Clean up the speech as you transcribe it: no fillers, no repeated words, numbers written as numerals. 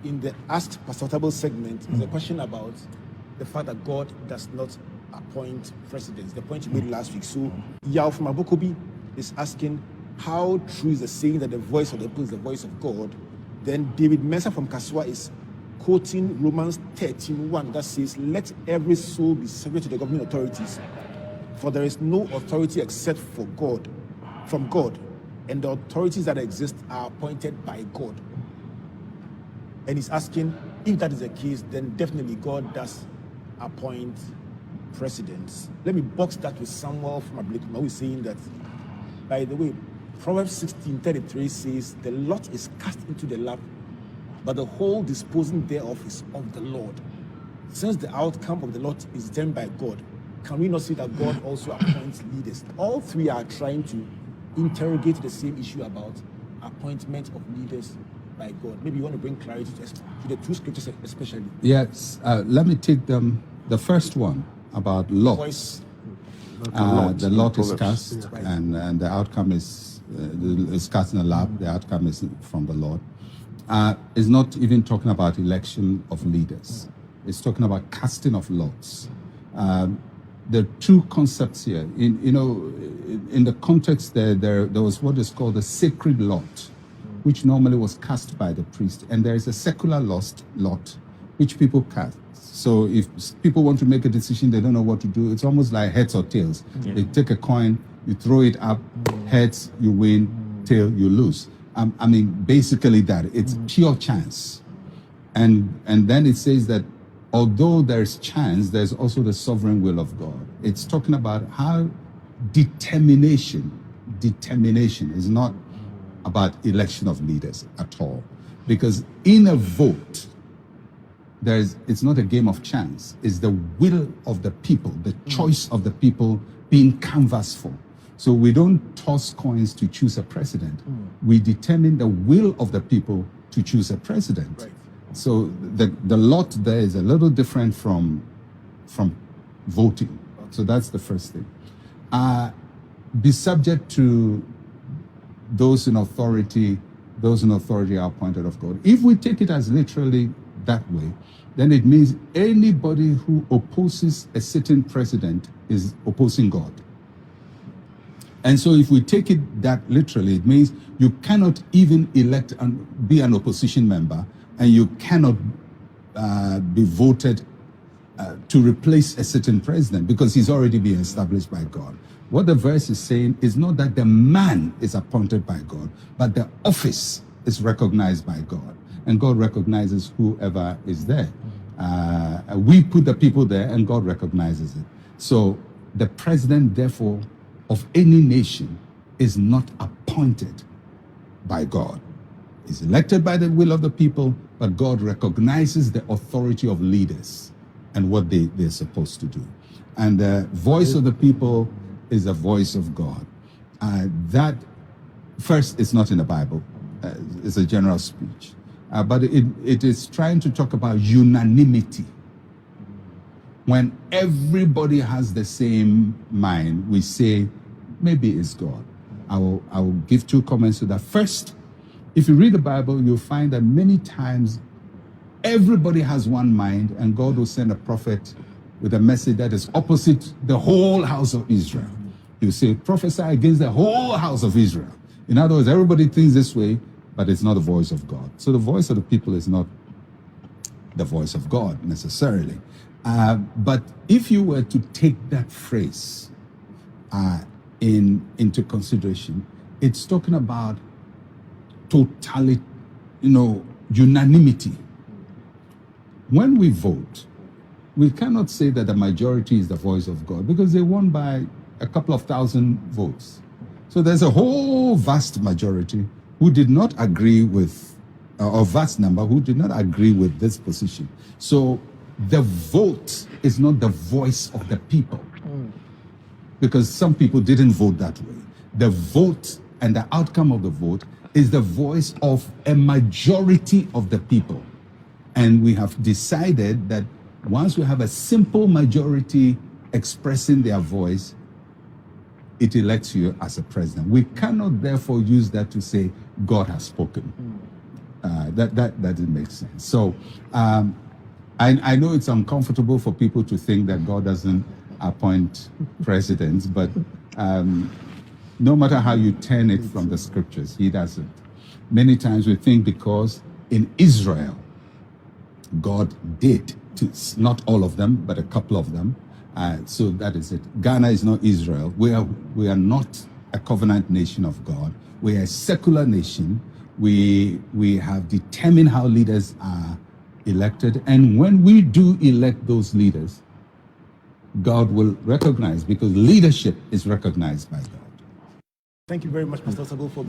in the Ask Pastor Table segment is a question about the fact that God does not appoint presidents, the point you made last week. So Yao from Abokobi is asking, how true is the saying that the voice of the people is the voice of God? Then David Mensah from Kaswa is quoting Romans 13:1 that says, let every soul be subject to the governing authorities, for there is no authority except from God, and the authorities that exist are appointed by God. And he's asking, if that is the case, then definitely God does appoint presidents. Let me box that with Samuel from Ablekuma, who is saying that, by the way, Proverbs 16:33 says, the lot is cast into the lap, but the whole disposing thereof is of the Lord. Since the outcome of the lot is determined by God, can we not say that God also appoints leaders? All three are trying to interrogate the same issue about appointment of leaders by God. Maybe you want to bring clarity to the two scriptures especially. Yes, let me take them. The first one about Lot. The lot is cast, right, and the outcome is cast in the lap. The outcome is from the Lord. It's not even talking about election of leaders. It's talking about casting of lots. There are two concepts here. In the context there was what is called the sacred lot, which normally was cast by the priest, and there is a secular lot, which people cast. So if people want to make a decision, they don't know what to do. It's almost like heads or tails. Yeah. They take a coin, you throw it up, heads you win, tail you lose. I mean, basically that. It's pure chance. And then it says that although there's chance, there's also the sovereign will of God. It's talking about how determination is not about election of leaders at all. Because in a vote, it's not a game of chance. It's the will of the people, the choice of the people being canvassed for. So we don't toss coins to choose a president. We determine the will of the people to choose a president. Right. So the lot there is a little different from voting. So that's the first thing. Be subject to those in authority. Those in authority are appointed of God. If we take it as literally that way, then it means anybody who opposes a certain president is opposing God. And so if we take it that literally, it means you cannot even elect and be an opposition member, and you cannot be voted to replace a certain president because he's already been established by God. What the verse is saying is not that the man is appointed by God, but the office is recognized by God. And God recognizes whoever is there. We put the people there and God recognizes it. So the president, therefore, of any nation is not appointed by God. He's elected by the will of the people, but God recognizes the authority of leaders and what they're supposed to do. And the voice of the people is the voice of God. That, first, is not in the Bible. It's a general speech. But it is trying to talk about unanimity. When everybody has the same mind, we say, maybe it's God. I will give two comments to that. First, if you read the Bible, you'll find that many times everybody has one mind, and God will send a prophet with a message that is opposite the whole house of Israel. He'll say, prophesy against the whole house of Israel. In other words, everybody thinks this way, but it's not the voice of God. So the voice of the people is not the voice of God necessarily. But if you were to take that phrase into consideration, it's talking about totality, unanimity. When we vote, we cannot say that the majority is the voice of God because they won by a couple of thousand votes. So there's a whole vast majority who did not agree with, or vast number who did not agree with this position. So the vote is not the voice of the people because some people didn't vote that way. The vote and the outcome of the vote is the voice of a majority of the people. And we have decided that once we have a simple majority expressing their voice, it elects you as a president. We cannot therefore use that to say God has spoken. That doesn't make sense. So I know it's uncomfortable for people to think that God doesn't appoint presidents, but no matter how you turn it from the scriptures, he doesn't. Many times we think because in Israel, God did, to, not all of them, but a couple of them. So that is it. Ghana is not Israel. We are not a covenant nation of God. We are a secular nation. We have determined how leaders are elected. And when we do elect those leaders, God will recognize, because leadership is recognized by God. Thank you very much, Pastor Sabo, for